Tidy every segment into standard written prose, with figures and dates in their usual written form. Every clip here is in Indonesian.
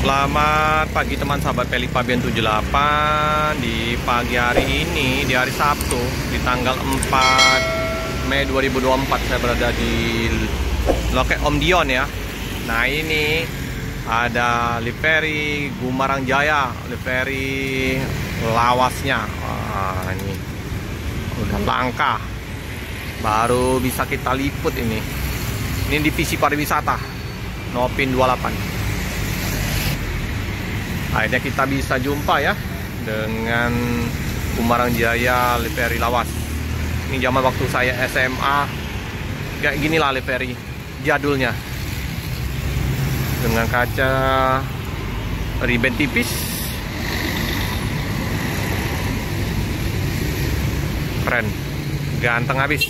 Selamat pagi teman sahabat Peli Pabian 78. Di pagi hari ini, di hari Sabtu, di tanggal 4 Mei 2024, saya berada di loket Om Dion ya. Nah, ini ada livery Gumarang Jaya, livery lawasnya. Wah, ini udah langka, baru bisa kita liput ini. Ini divisi pariwisata Nopin 28. Akhirnya kita bisa jumpa ya dengan Gumarang Jaya livery lawas. Ini zaman waktu saya SMA, kayak ginilah livery jadulnya, dengan kaca ribbon tipis. Keren, ganteng habis.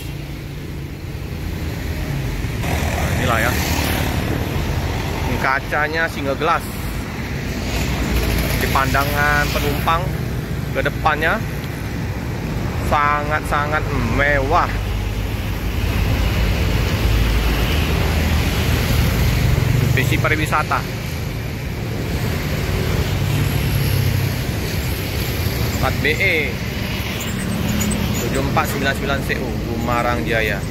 Nah, inilah ya, ini kacanya single glass. Di pandangan penumpang ke depannya sangat-sangat mewah. Visi pariwisata. Plat BE 7499 CU Gumarang Jaya.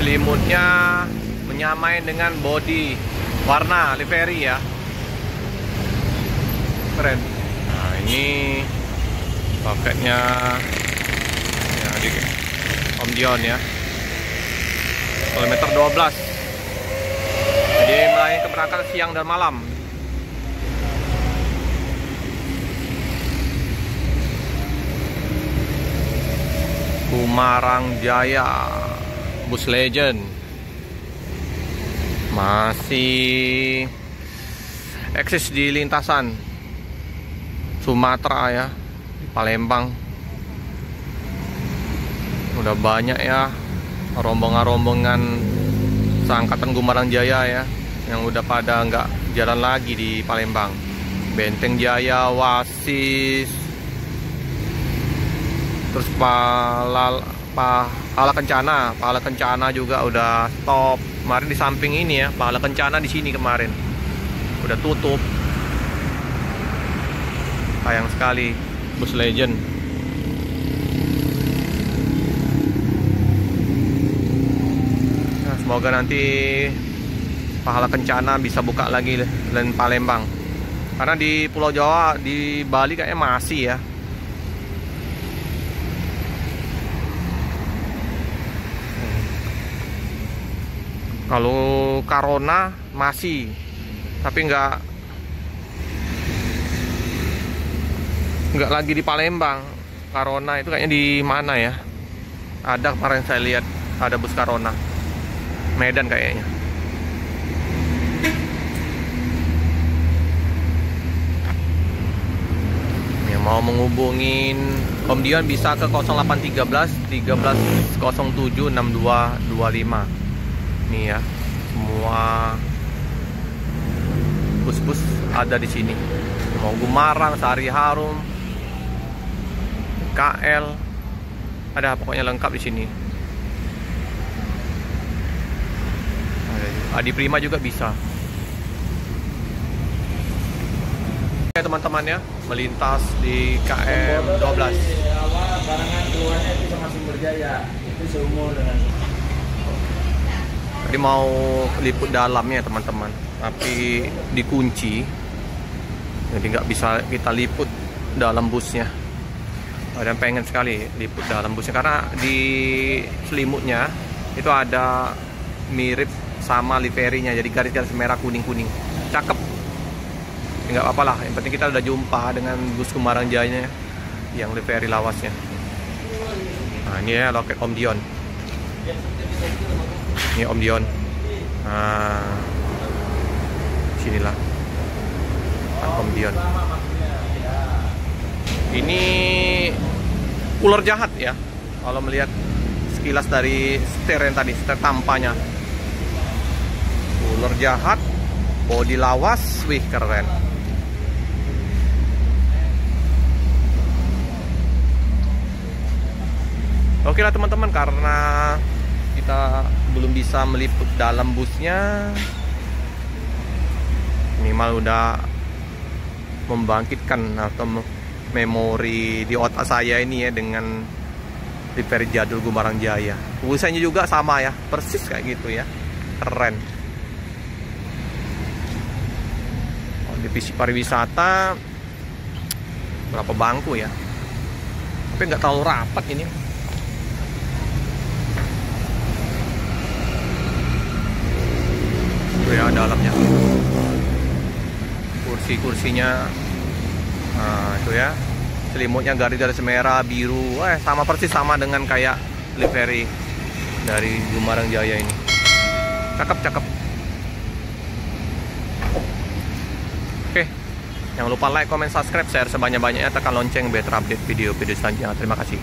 Selimutnya menyamai dengan body warna livery ya, keren. Nah, ini paketnya ya, di Om Dion ya, kilometer 12. Jadi melayani keberangkatan siang dan malam. Gumarang Jaya Bus Legend masih eksis di lintasan Sumatera ya, di Palembang. Udah banyak ya rombongan-rombongan seangkatan Gumarang Jaya ya, yang udah pada nggak jalan lagi di Palembang. Benteng Jaya, Wasis, terus Pahala Kencana juga udah stop. Kemarin di samping ini ya, Pahala Kencana di sini kemarin udah tutup. Sayang sekali, Bus Legend. Nah, semoga nanti Pahala Kencana bisa buka lagi dan Palembang. Karena di Pulau Jawa, di Bali kayaknya masih ya. Kalau Corona masih, tapi nggak lagi di Palembang. Corona itu kayaknya di mana ya? Ada kemarin saya lihat ada bus Corona, Medan kayaknya. Yang mau menghubungin Om Dion bisa ke 0813 1307 6225. Nih ya, semua bus-bus ada di sini. Mau Gumarang, Sari Harum, KL, ada pokoknya lengkap di sini. Adi Prima juga bisa. Oke teman-teman ya, melintas di KM 12. Barangan keluarnya itu sama Sumber Jaya, itu seumur dengan. Tadi mau liput dalamnya teman-teman, tapi dikunci, jadi nggak bisa kita liput dalam busnya. Dan pengen sekali liput dalam busnya, karena di selimutnya itu ada mirip sama liverynya, jadi garis-garis merah kuning-kuning, cakep. Nggak apa-apa lah, yang penting kita udah jumpa dengan bus Gumarang Jaya yang livery lawasnya. Nah, ini ya loket Om Dion. Ini Om Dion. Nah, sinilah Om Dion. Ini ular jahat ya, kalau melihat sekilas dari setir yang tadi, setir tampanya. Ular jahat, bodi lawas, wih keren. Oke lah teman-teman, karena kita belum bisa meliput dalam busnya, minimal udah membangkitkan atau memori di otak saya ini ya dengan livery jadul Gumarang Jaya. Tulisannya juga sama ya, persis kayak gitu ya, keren. Divisi pariwisata berapa bangku ya, tapi nggak terlalu rapat ini. Itu ya dalamnya, kursi-kursinya. Nah itu ya, selimutnya garis-garis merah biru, sama persis sama dengan kayak livery dari Gumarang Jaya ini. Cakep. Oke, jangan lupa like, comment, subscribe, share sebanyak-banyaknya, tekan lonceng biar terupdate video-video selanjutnya. Terima kasih.